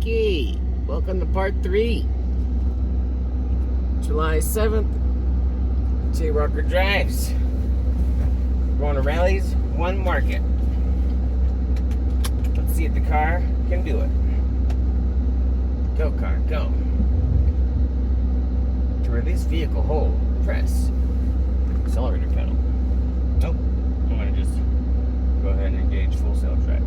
Okay, welcome to part 3. July 7th, J. Rocker Drives. Going to Rally's One Market. Let's see if the car can do it. Go, car, go. To release vehicle hold, press accelerator pedal. Nope, I'm going to just go ahead and engage full sail track.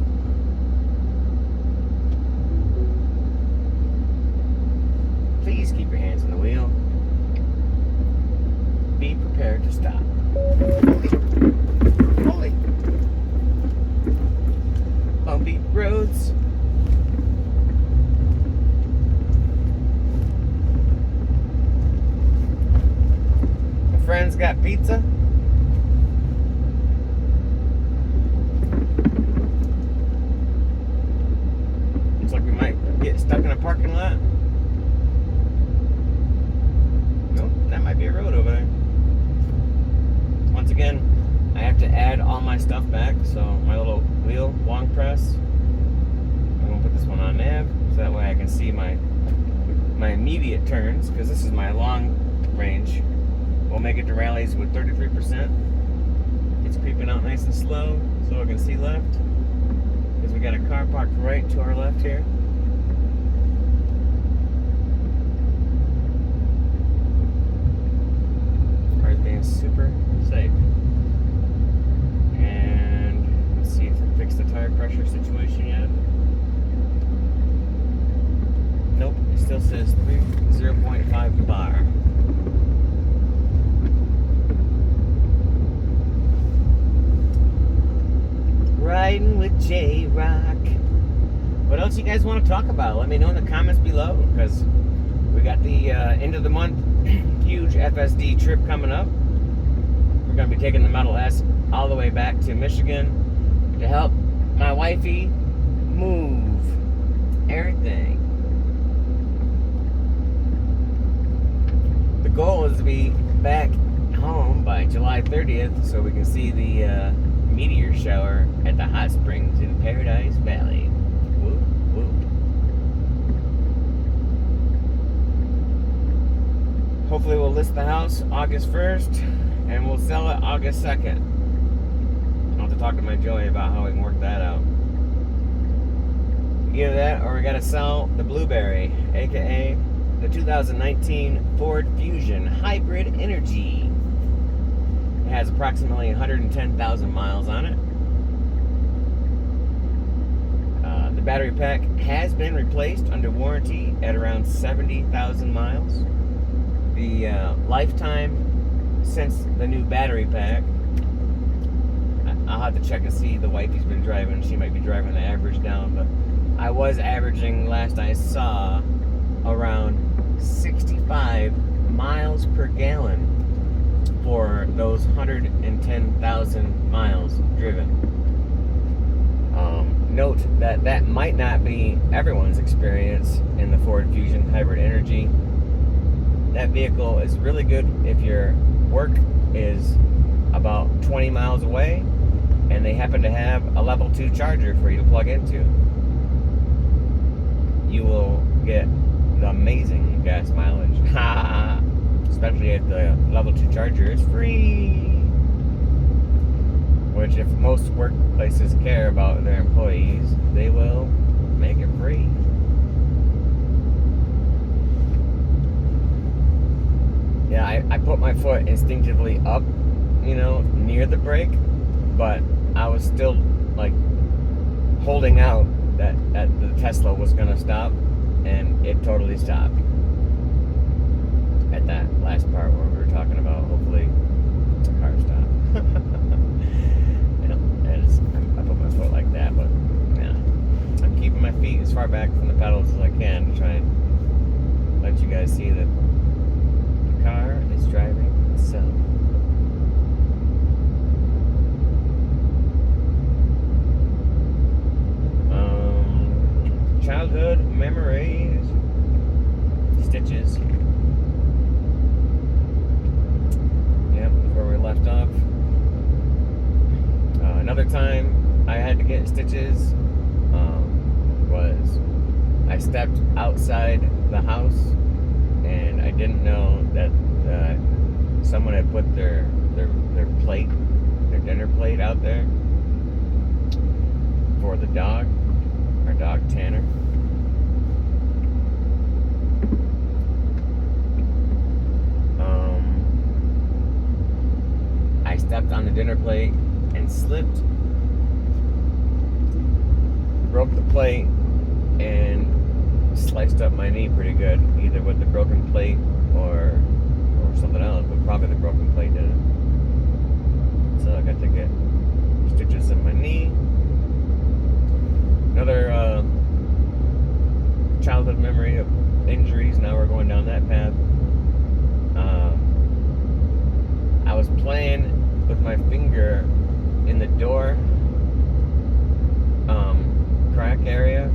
Please keep your hands on the wheel. Be prepared to stop. Holy. Bumpy roads. My friend's got pizza. Looks like we might get stuck in a parking lot. That might be a road over there. Once again, I have to add all my stuff back, so my little wheel, long press. I'm gonna put this one on nav, so that way I can see my immediate turns, because this is my long range. We'll make it to Rallies with 33%. It's creeping out nice and slow, so I can see left. Because we got a car parked right to our left here. Being super safe. And let's see if it fixed the tire pressure situation yet. Nope, it still says 0.5 bar. Riding with J-Rock. What else you guys want to talk about? Let me know in the comments below, because we got the end of the month huge FSD trip coming up. We're going to be taking the Model S all the way back to Michigan to help my wifey move everything. The goal is to be back home by July 30th so we can see the meteor shower at the hot springs in Paradise Valley. Whoop, whoop. Hopefully we'll list the house August 1st and we'll sell it August 2nd. I'll have to talk to my Joey about how we can work that out. Either that or we gotta sell the Blueberry, aka the 2019 Ford Fusion Hybrid Energy. It has approximately 110,000 miles on it. The battery pack has been replaced under warranty at around 70,000 miles. The lifetime since the new battery pack, I'll have to check and see. The wifey's been driving. She might be driving the average down, but I was averaging, last I saw, around 65 miles per gallon for those 110,000 miles driven. Note that that might not be everyone's experience in the Ford Fusion Hybrid Energy. That vehicle is really good if your work is about 20 miles away and they happen to have a level 2 charger for you to plug into. You will get the amazing gas mileage. Especially if the level 2 charger is free. Which, if most workplaces care about their employees, they will make it free. Yeah, I put my foot instinctively up, near the brake, but I was still, holding out that the Tesla was going to stop, and it totally stopped. At that last part where we were talking about, hopefully, the car stopped. I put my foot like that, but, yeah. I'm keeping my feet as far back from the pedals as I can to try and let you guys see that car is driving itself. Childhood memories. Stitches. Yep, where we left off. Another time I had to get stitches was I stepped outside the house, and I didn't know that someone had put their plate, their dinner plate out there for the dog, our dog Tanner. I stepped on the dinner plate and slipped, broke the plate, and sliced up my knee pretty good, either with the broken plate or something else, but probably the broken plate did it. So I got to get stitches in my knee. Another childhood memory of injuries. Now we're going down that path. I was playing with my finger in the door crack area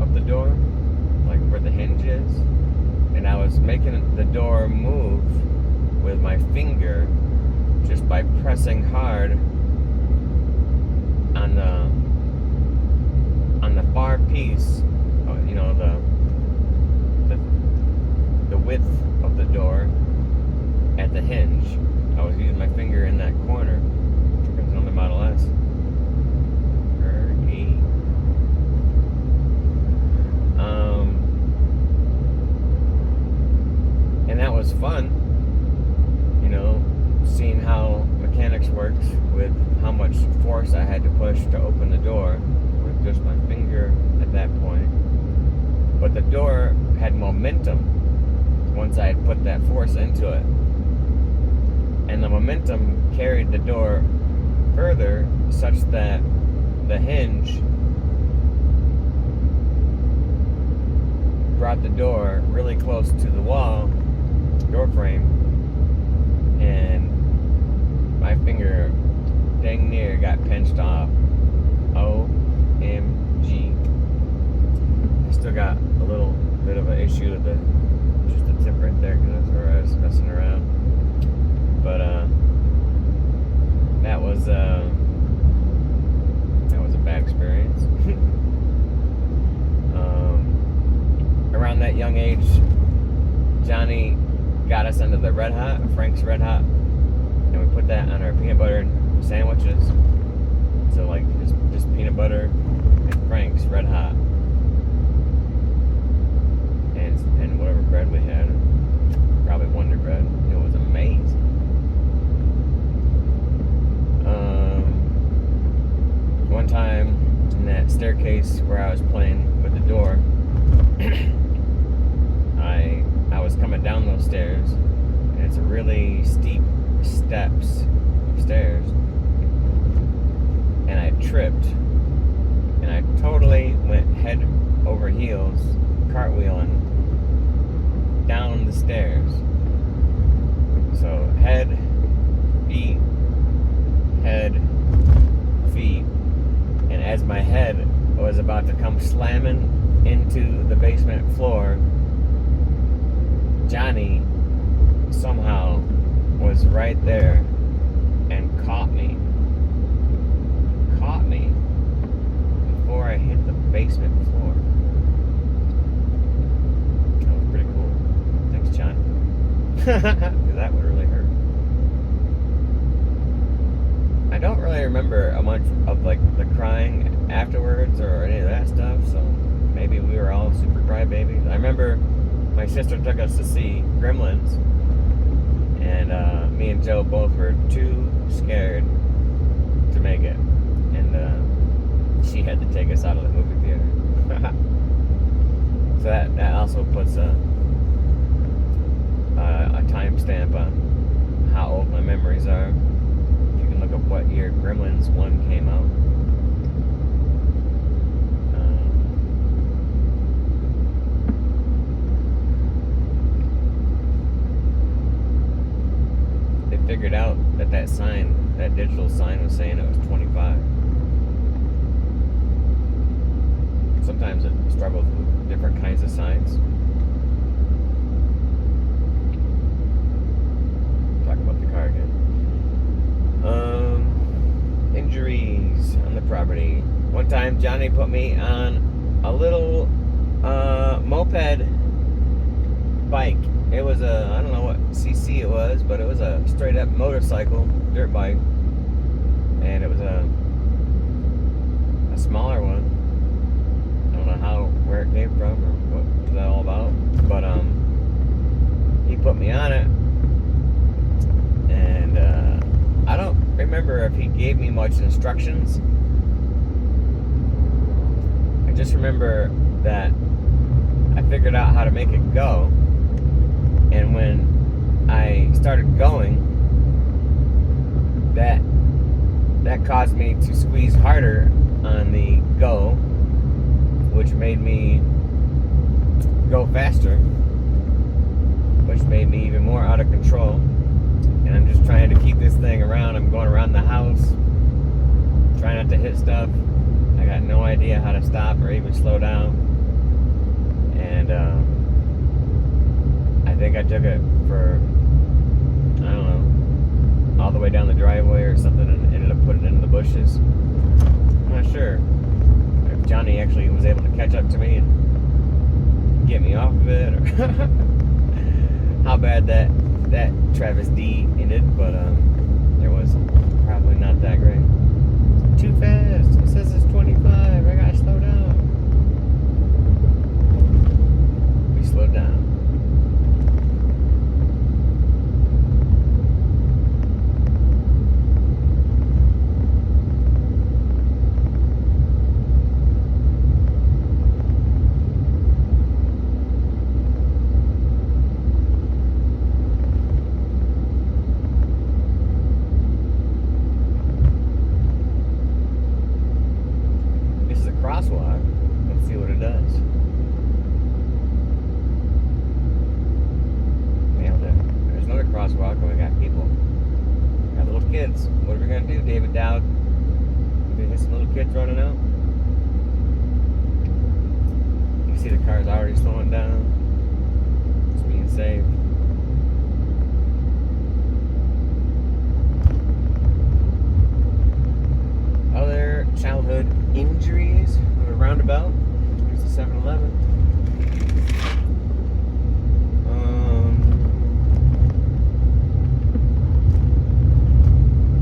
of the door, like where the hinge is, and I was making the door move with my finger just by pressing hard on the far piece, you know, the width of the door at the hinge. I was using my finger in that corner. Here comes another Model S. And that was fun, you know, seeing how mechanics worked with how much force I had to push to open the door with just my finger at that point. But the door had momentum once I had put that force into it. And the momentum carried the door further such that the hinge brought the door really close to the wall, door frame, and my finger dang near got pinched off. OMG. I still got a little bit of an issue with just the tip right there, because that's where I was messing around. But that was a bad experience. Around that young age, Johnny got us into the Red Hot, Frank's Red Hot, and we put that on our peanut butter sandwiches. So like just peanut butter and Frank's Red Hot, and whatever bread we had, probably Wonder Bread. It was amazing. One time in that staircase where I was playing with the door, I was coming down those stairs, and it's a really steep steps stairs, and I tripped, and I totally went head over heels, cartwheeling down the stairs. So head, feet, and as my head was about to come slamming into the basement floor, Johnny somehow was right there and caught me before I hit the basement floor. That was pretty cool. Thanks, Johnny. Because that would really hurt. I don't really remember much of like the crying afterwards or any of that stuff, so maybe we were all super crybabies. I remember my sister took us to see Gremlins, and me and Joe both were too scared to make it, and she had to take us out of the movie theater. So that also puts a timestamp on how old my memories are. You can look up what year Gremlins 1 came out. Figured out that sign, that digital sign, was saying it was 25. Sometimes it struggles with different kinds of signs. Talk about the car again. Injuries on the property. One time Johnny put me on a little moped bike. It was I don't know what cc it was, but it was a straight up motorcycle, dirt bike. And it was a smaller one. I don't know where it came from or what it's all about. But he put me on it. And I don't remember if he gave me much instructions. I just remember that I figured out how to make it go. And when I started going, that caused me to squeeze harder on the go, which made me go faster, which made me even more out of control. And I'm just trying to keep this thing around. I'm going around the house, trying not to hit stuff. I got no idea how to stop or even slow down. And I think I took it for, I don't know, all the way down the driveway or something, and ended up putting it in the bushes. I'm not sure if Johnny actually was able to catch up to me and get me off of it, or how bad that Travis D ended, but it was probably not that great. Too fast. It says it's 25. I gotta slow down. We slowed down. Crosswalk. Let's see what it does. Nailed it. There's another crosswalk, and we got people. We got little kids. What are we gonna do, David Dowd? We're gonna get some little kids running out. You see the car's already slowing down. It's being saved. Other childhood injuries on a roundabout. Here's the 7-Eleven.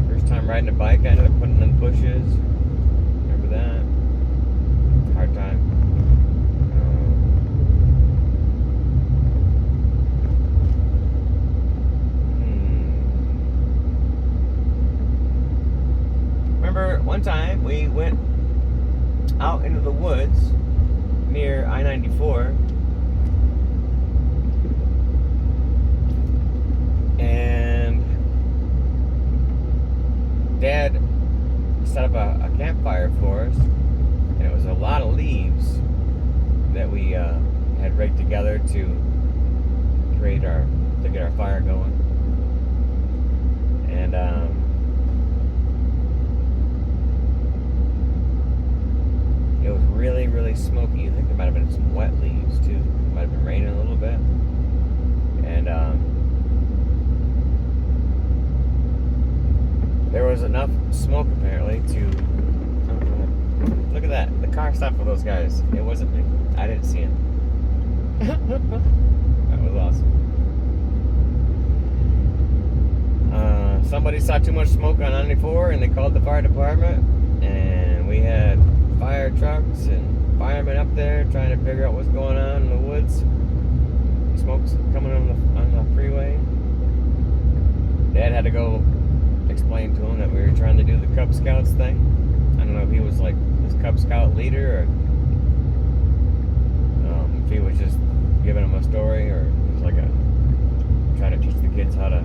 First time riding a bike, I ended up putting in bushes. Remember that? Hard time. Remember one time we went out into the woods near I-94, and Dad set up a campfire for us, and it was a lot of leaves that we had raked together to get our fire going. And it was really, really smoky. I think there might have been some wet leaves too. It might have been raining a little bit. And there was enough smoke apparently to... look at that. The car stopped for those guys. It wasn't me. I didn't see him. That was awesome. Somebody saw too much smoke on 94 and they called the fire department. And we had fire trucks and firemen up there trying to figure out what's going on in the woods. Smoke's coming on the freeway. Dad had to go explain to him that we were trying to do the Cub Scouts thing. I don't know if he was like this Cub Scout leader, or if he was just giving them a story, or it was like trying to teach the kids how to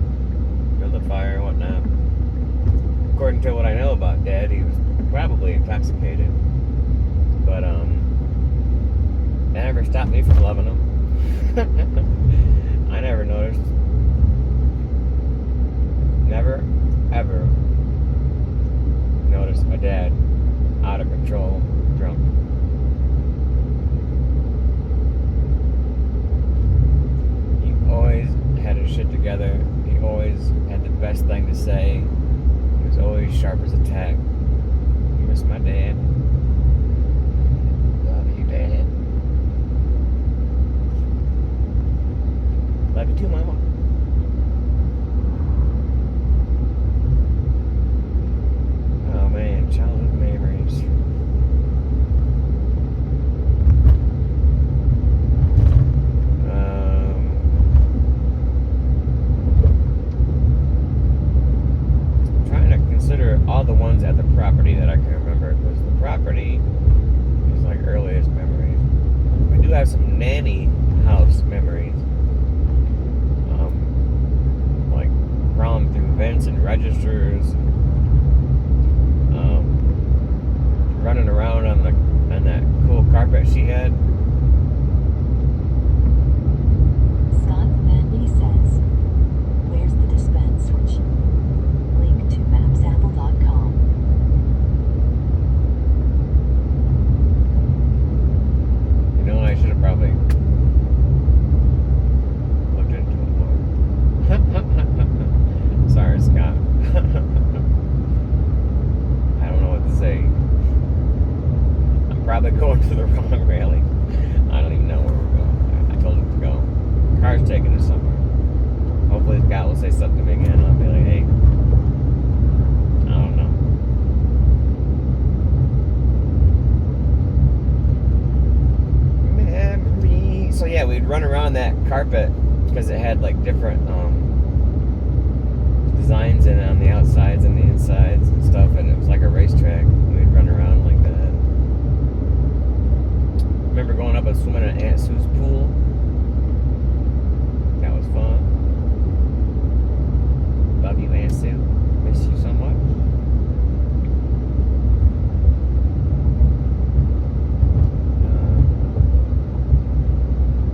build a fire and whatnot. According to what I know about Dad, he was probably intoxicated. But that never stopped me from loving him. I never noticed. Never, ever noticed my dad out of control, drunk. He always had his shit together. He always had the best thing to say. He was always sharp as a tack. I miss my dad. Love you, Dad. nanny house memories. Like crawling through vents and registers, running around on that cool carpet she had. Scott Van Lee says, "Where's the dispense switch? Link to mapsapple.com." You know, I should have probably looked into it more. Sorry, Scott. I don't know what to say. I'm probably going to the wrong railing. I don't even know where we're going. I told him to go. Car's taking us somewhere. Hopefully Scott will say something to me again. I'll be like, hey, I don't know. Memory. So yeah, we'd run around that carpet because it had like different designs in it on the outsides and the insides and stuff, and it was like a racetrack. We'd run around like that. Remember going up and swimming in Aunt Sue's pool? That was fun. Love you, Aunt Sue. Miss you so much.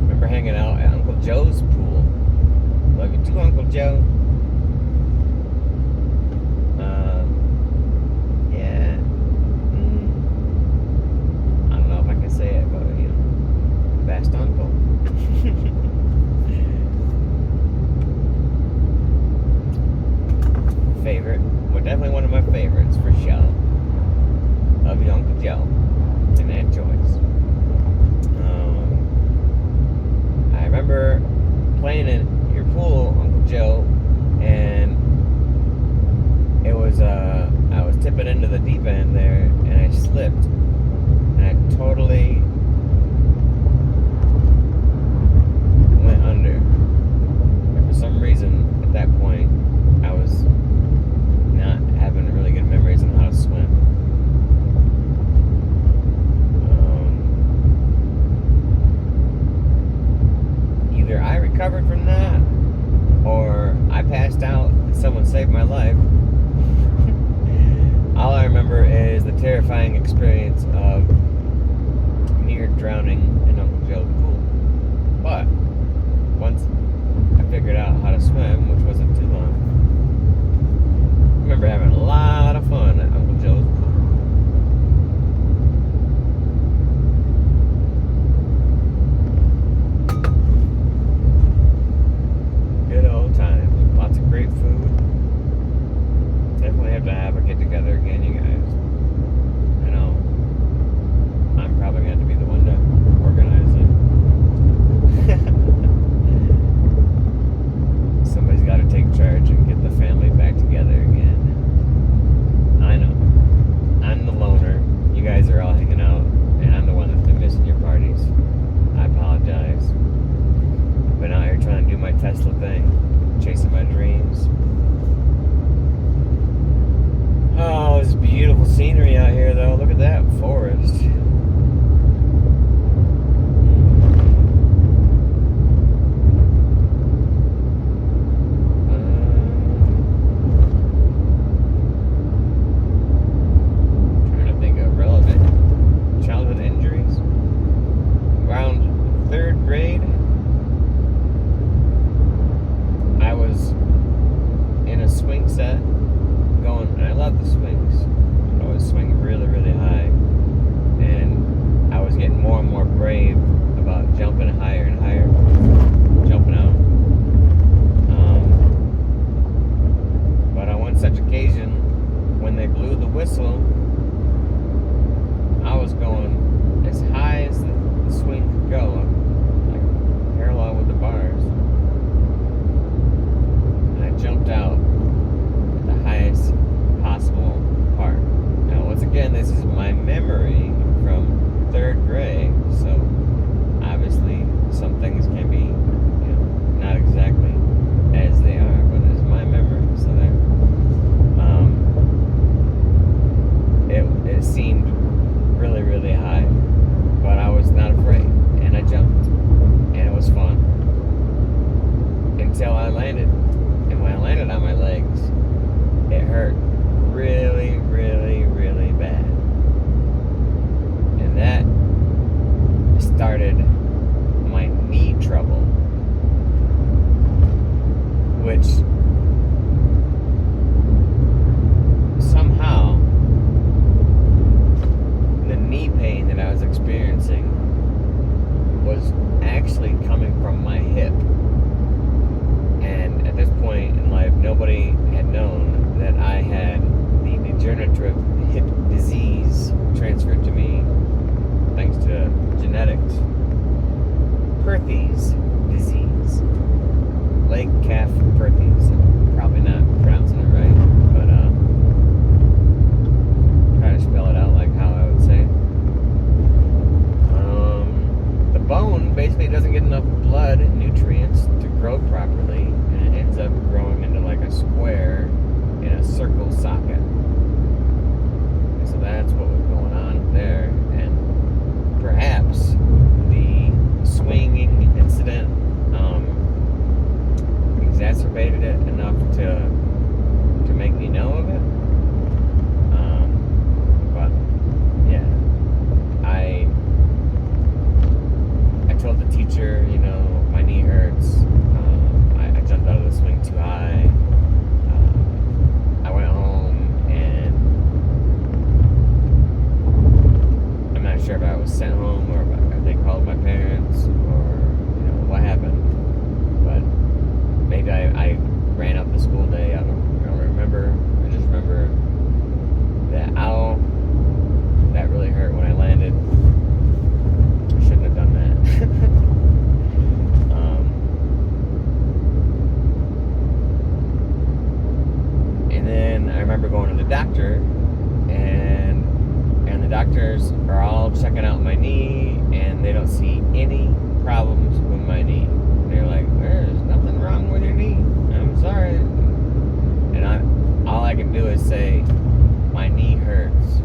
Remember hanging out at Uncle Joe's pool. Love you too, Uncle Joe. Yeah. I don't know if I can say it, but you know, best uncle. Favorite. Well, definitely one of my favorites for sure. Love you, Uncle Joe and Aunt Joyce. I remember playing in your pool, Uncle Joe, and it was I was tipping into the deep end there, and I slipped, and I totally went under. And for some reason, at that point, I was not having really good memories on how to swim. Either I recovered from that, or I passed out and someone saved my life. All I remember is the terrifying experience of near drowning in Uncle Joe's pool. But once I figured out how to swim, which wasn't too long, I remember having a lot of fun at Uncle Joe's pool. Good old times. Lots of great food. Definitely have to have a get together again, you guys. I know I'm probably going to be the one to organize it. Somebody's got to take charge and get the family back together again. I know. I'm the loner. You guys are all hanging out, and I'm the one that's been missing your parties. I apologize. I've been out here trying to do my Tesla thing, chasing my dreams. Oh, this beautiful scenery out here, though. Look at that forest. Trying to think of relevant childhood injuries. Around 3rd grade, I was in a swing set. And I love the swings. I always swing really, really high. And I was getting more and more brave about jumping higher and higher. Jumping out. But on one such occasion, when they blew the whistle, I was going as high as the swing could go. Like parallel with the bars. And I jumped out at the highest possible part. Now, once again, this is my memory from 3rd grade, so obviously started my knee trouble, which somehow the knee pain that I was experiencing was actually coming from my hip. And at this point in life, nobody had known that I had the degenerative hip disease transferred to me thanks to genetics. Perthes disease. Leg calf Perthes. Probably not pronouncing it right, but try to spell it out like how I would say it. The bone basically doesn't get enough blood and nutrients to grow properly, and it ends up growing into like a square in a circle socket. And so that's what was going on there, and perhaps the swinging incident exacerbated it enough to make me know of it. But yeah, I told the teacher, my knee hurts. I jumped out of the swing too high. I went home, and I'm not sure if I was sent home or if they called my parents or what happened. But maybe I ran out the school day. I don't remember. I just remember that ow, that really hurt when I landed. I shouldn't have done that. And then I remember going to the doctor, and the doctors are all checking out my knee, and they don't see any problems with my knee. They're like, there's nothing wrong with your knee. I'm sorry. And all I can do is say, my knee hurts.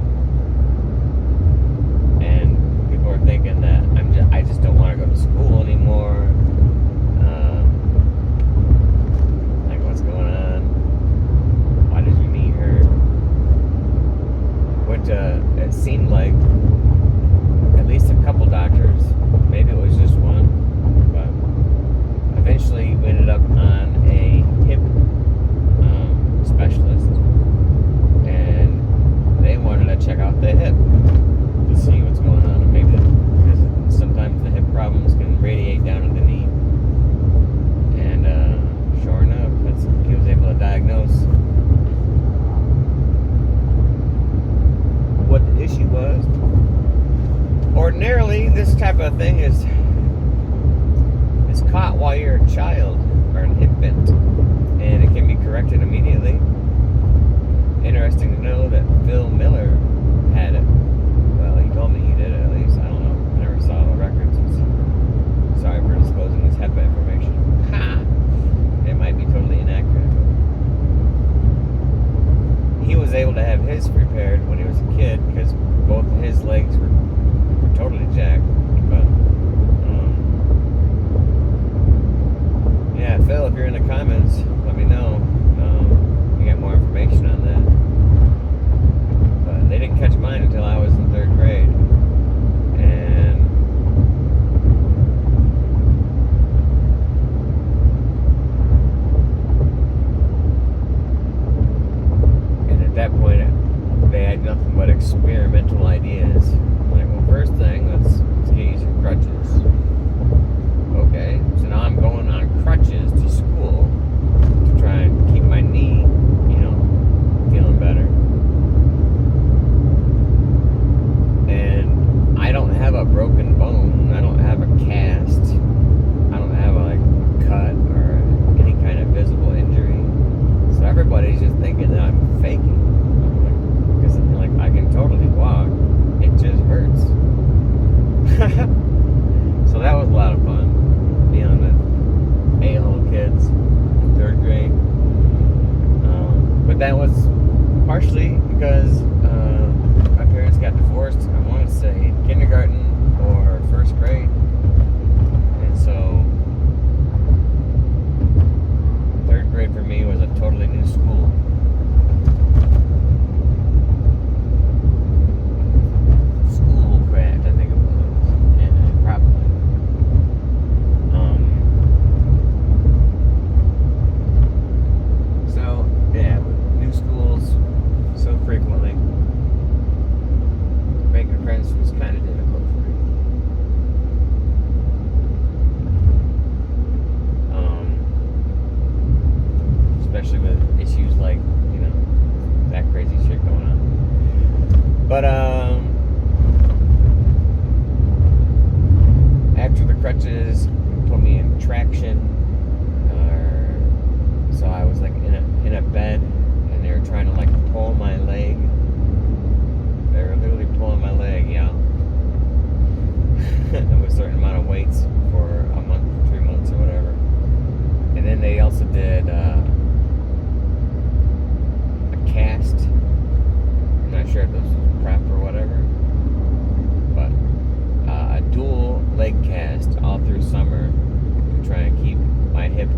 And people are thinking that I just don't want to go to school anymore. Like, what's going on? Why does your knee hurt? Which it seemed like at least a couple doctors, maybe it was just one, but eventually we ended up on a hip specialist, and they wanted to check out the hip to see what's going on, and maybe because sometimes the hip problems can radiate down to the knee. And sure enough, he was able to diagnose what the issue was. Ordinarily, this type of thing is caught while you're a child or an infant, and it can be corrected immediately. Interesting to know that Phil Miller had it. Well, he told me he did it at least. I don't know. I never saw the records. Sorry for disclosing this HEPA information. Ha! It might be totally inaccurate. He was able to have his repaired when he was a kid because both of his legs were totally jacked. But yeah, Phil, if you're in the comments, let me know. You got more information on that. But they didn't catch mine until I was in 3rd grade. And at that point, they had nothing but experimental ideas. Like, well, first thing, let's get you some crutches. Okay, so now I'm going on crutches to school to try and keep my knee, feeling better. And I don't have a broken bone. I don't have a cast. I don't have a cut or any kind of visible injury. So everybody's just thinking that I'm faking. Because I can totally walk. It just hurts. So that was a lot of fun. Dealing with a-hole kids in 3rd grade. But that was partially because my parents got divorced, I want to say, in kindergarten or 1st crutches, put me in traction, so I was like in a bed, and they were trying to like pull my leg. They were literally pulling my leg, with a certain amount of weights for a month, 3 months, or whatever. And then they also did a cast. I'm not sure if this was prep or whatever, but a dual leg cast all through summer to try and keep my hip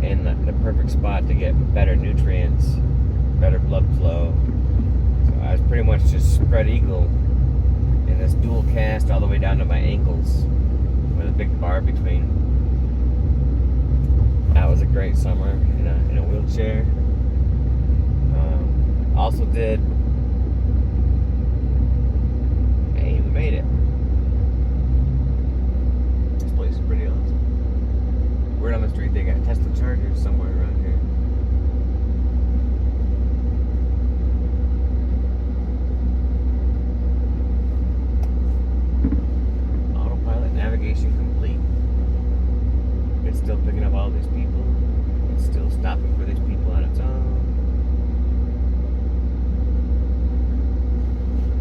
in the perfect spot to get better nutrients, better blood flow. So I was pretty much just spread eagle in this dual cast all the way down to my ankles with a big bar between. That was a great summer in a wheelchair. Also did. Hey, we made it. This place is pretty awesome. Word on the street, they got Tesla chargers somewhere around here. Autopilot navigation complete. It's still picking up all these people. It's still stopping for these people on its own.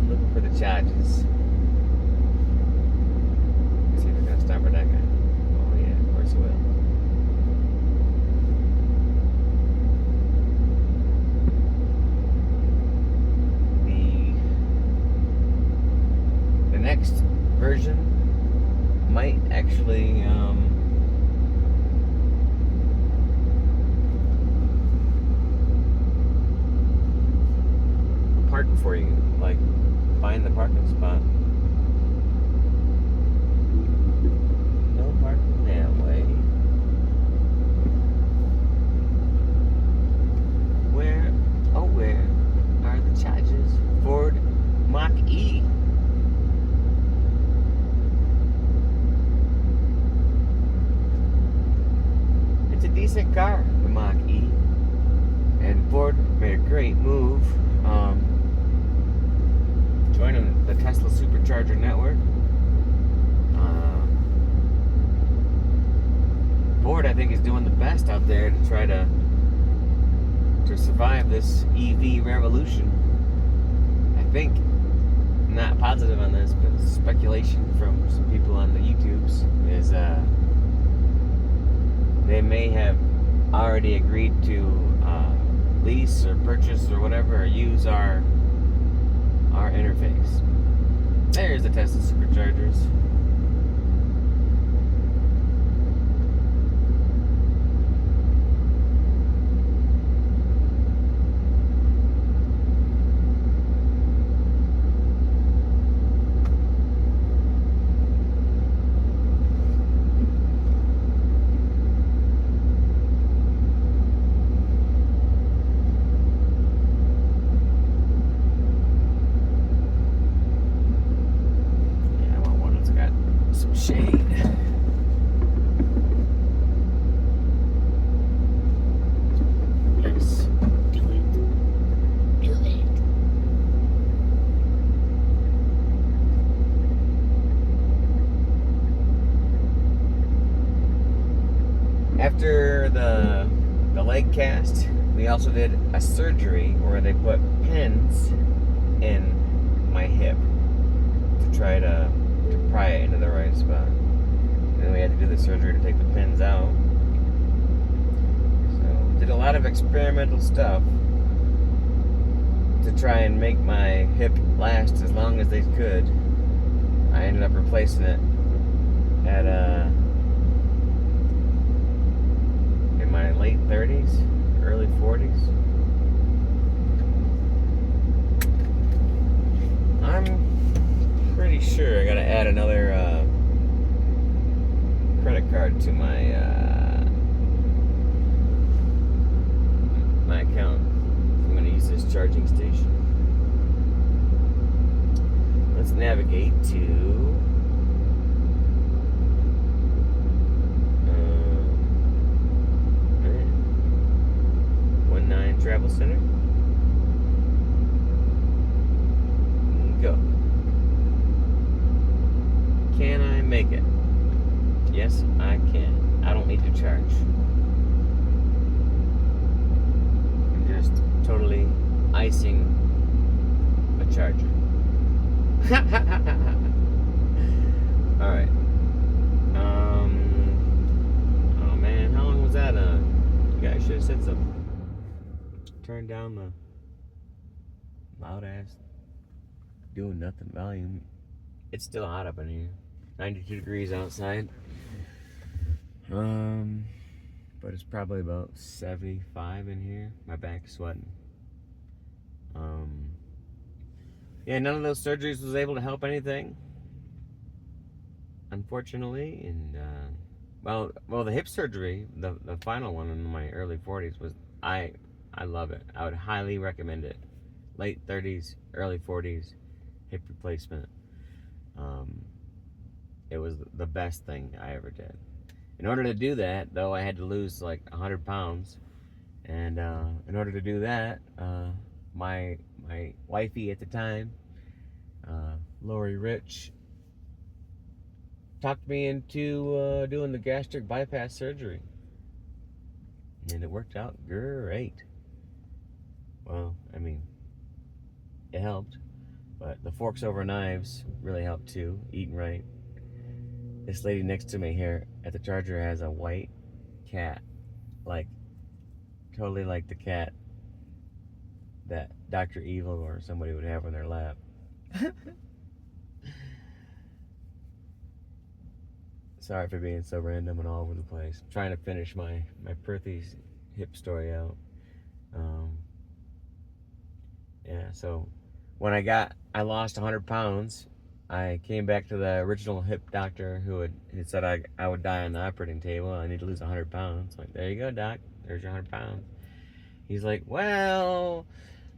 Looking for the charges. Let's see if they're gonna stop for that guy. Oh yeah, of course it will. The next version might actually park for you, like find the parking spot. No parking that way. Where are the charges? Ford Mach-E. It's a decent car, the Mach-E. And Ford made a great move. Joining the Tesla Supercharger network. Ford, I think, is doing the best out there to try to survive this EV revolution. I think, I'm not positive on this, but speculation from some people on the YouTubes is they may have already agreed to lease or purchase or whatever, or use our interface. There's the Tesla Superchargers. After the leg cast, we also did a surgery where they put pins in my hip to try to pry it into the right spot. And then we had to do the surgery to take the pins out. So did a lot of experimental stuff to try and make my hip last as long as they could. I ended up replacing it at in my late 30s, early 40s. I'm pretty sure I gotta add another credit card to my my account. I'm gonna use this charging station. Let's navigate to 19 Travel Center. Go. Can I make it? Yes, I can. I don't need to charge. I'm just totally icing a charger. All right. Oh man, how long was that on? You guys should have said something. Turn down the loud ass doing nothing volume. It's still hot up in here. 92 degrees outside. But it's probably about 75 in here. My back's sweating. Yeah, none of those surgeries was able to help anything, unfortunately. And well, the hip surgery, the final one in my early 40s was I love it. I would highly recommend it. Late 30s, early 40s, hip replacement. It was the best thing I ever did. In order to do that, though, I had to lose like 100 pounds. And in order to do that, my wifey at the time, Lori Rich, talked me into doing the gastric bypass surgery. And it worked out great. Well, I mean, it helped. But the forks over knives really helped too, eating right. This lady next to me here at the charger has a white cat. Like, totally like the cat that Dr. Evil or somebody would have on their lap. Sorry for being so random and all over the place. I'm trying to finish my Perthes hip story out. Yeah, so when I lost 100 pounds, I came back to the original hip doctor who had said I would die on the operating table. I need to lose 100 pounds. Like, there you go, doc. There's your 100 pounds. He's like, well,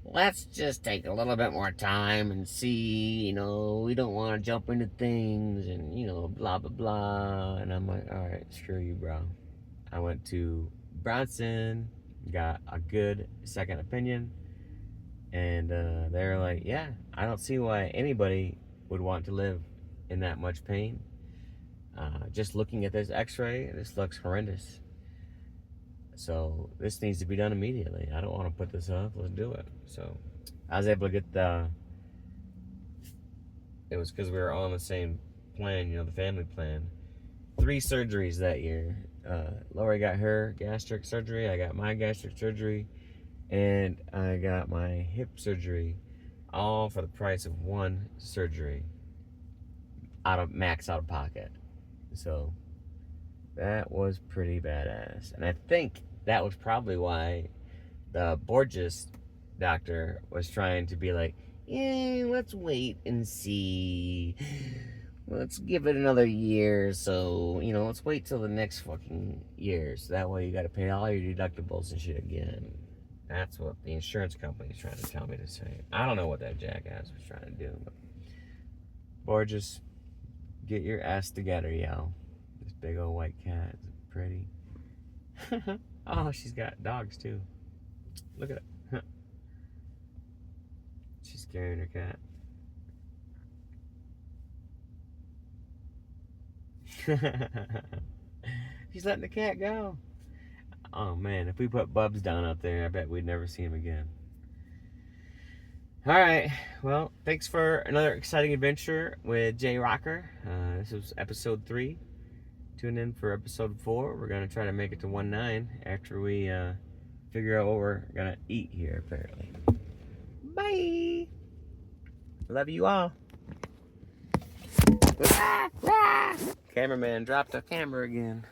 let's just take a little bit more time and see, you know, we don't want to jump into things and, you know, blah, blah, blah. And I'm like, all right, screw you, bro. I went to Bronson, got a good second opinion. And they're like, yeah, I don't see why anybody would want to live in that much pain. Just looking at this x-ray, this looks horrendous. So this needs to be done immediately. I don't want to put this off. Let's do it. So I was able to get it was because we were all on the same plan, you know, the family plan. 3 surgeries that year. Lori got her gastric surgery. I got my gastric surgery. And I got my hip surgery, all for the price of 1 surgery, out of pocket. So that was pretty badass. And I think that was probably why the Borges doctor was trying to be like, yeah, let's wait and see. Let's give it another year. So, you know, let's wait till the next fucking year. So that way you got to pay all your deductibles and shit again. That's what the insurance company is trying to tell me to say. I don't know what that jackass was trying to do. But Borges, get your ass together, yo. This big old white cat is pretty. Oh, she's got dogs too. Look at it. She's carrying her cat. She's letting the cat go. Oh man, if we put Bubs down out there, I bet we'd never see him again. Alright, well, thanks for another exciting adventure with Jay Rocker. This was episode 3. Tune in for episode 4. We're going to try to make it to 1-9 after we figure out what we're going to eat here, apparently. Bye! Love you all. Cameraman dropped the camera again.